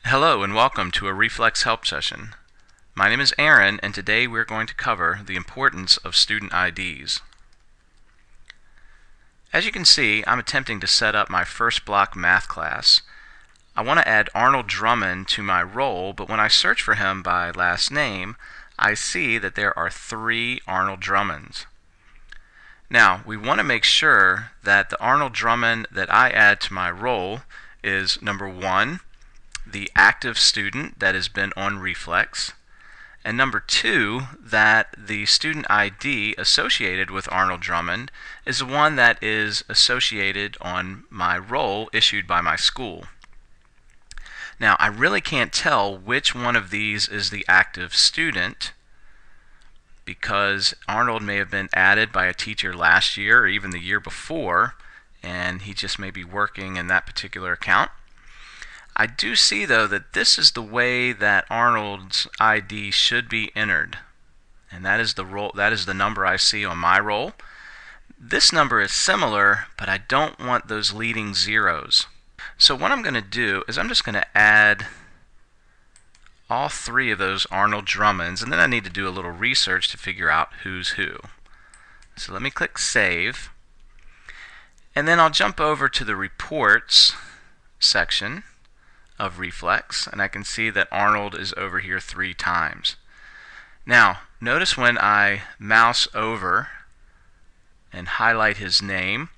Hello and welcome to a Reflex help session. My name is Aaron and today we're going to cover the importance of student IDs. As you can see, I'm attempting to set up my first block math class. I want to add Arnold Drummond to my role, but when I search for him by last name, I see that there are 3 Arnold Drummonds. Now, we want to make sure that the Arnold Drummond that I add to my role is number 1, the active student that has been on Reflex, and number 2, that the student ID associated with Arnold Drummond is the one that is associated on my role issued by my school. Now, I really can't tell which one of these is the active student because Arnold may have been added by a teacher last year or even the year before, and he just may be working in that particular account. I do see though that this is the way that Arnold's ID should be entered, and that is the number I see on my roll. This number is similar, but I don't want those leading zeros. So what I'm going to do is I'm just going to add all 3 of those Arnold Drummonds, and then I need to do a little research to figure out who's who. So let me click Save, and then I'll jump over to the Reports section of Reflex, and I can see that Arnold is over here 3 times. Now, notice when I mouse over and highlight his name,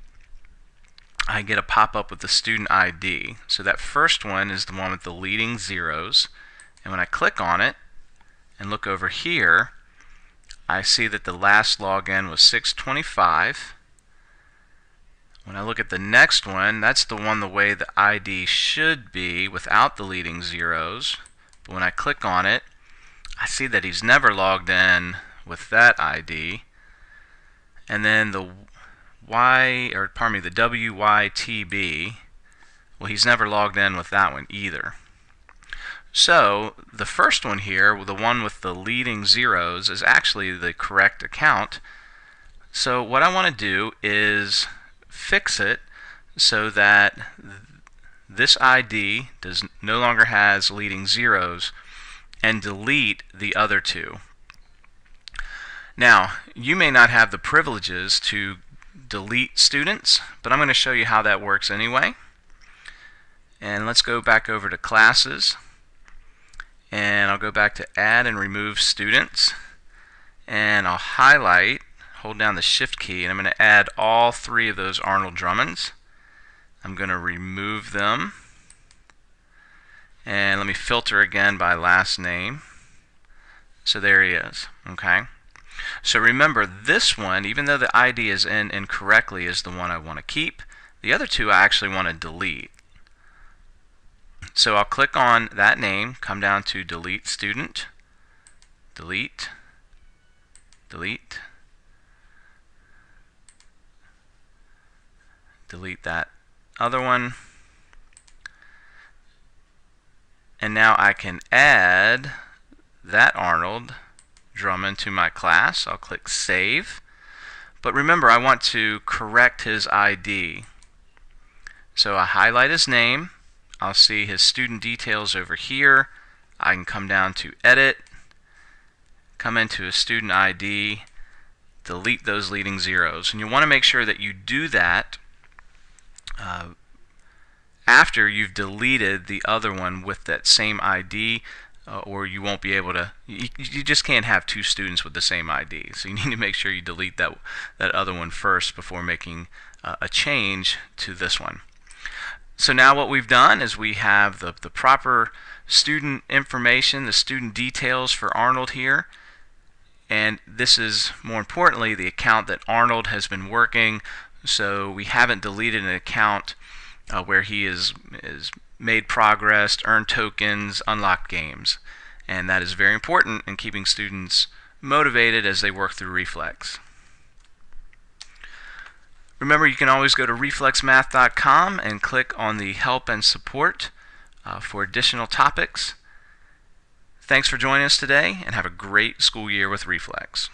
I get a pop-up with the student ID. So that first one is the one with the leading zeros, and when I click on it and look over here, I see that the last login was 625. When I look at the next one, that's the one the way the ID should be without the leading zeros. But when I click on it, I see that he's never logged in with that ID. And then the WYTB, well, he's never logged in with that one either. So the first one here, the one with the leading zeros, is actually the correct account. So what I want to do is fix it so that this ID no longer has leading zeros and delete the other 2. Now, you may not have the privileges to delete students, but I'm going to show you how that works anyway. And let's go back over to Classes, and I'll go back to Add and Remove Students, and I'll hold down the Shift key, and I'm going to add all 3 of those Arnold Drummonds. I'm going to remove them, and let me filter again by last name. So there he is. Okay. So remember, this one, even though the ID is in incorrectly, is the one I want to keep. The other 2 I actually want to delete. So I'll click on that name, come down to Delete Student, delete, delete, delete that other one, and now I can add that Arnold Drummond to my class. I'll click Save, but remember I want to correct his ID. So I highlight his name, I'll see his student details over here. I can come down to Edit, come into his student ID, delete those leading zeros, and you want to make sure that you do that after you've deleted the other one with that same ID, or you won't be able to, you just can't have 2 students with the same ID. So you need to make sure you delete that other one first before making a change to this one. So now what we've done is we have the proper student information, the student details for Arnold here, and this is, more importantly, the account that Arnold has been working. So we haven't deleted an account where he is made progress, earned tokens, unlocked games. And that is very important in keeping students motivated as they work through Reflex. Remember, you can always go to reflexmath.com and click on the Help and Support for additional topics. Thanks for joining us today, and have a great school year with Reflex.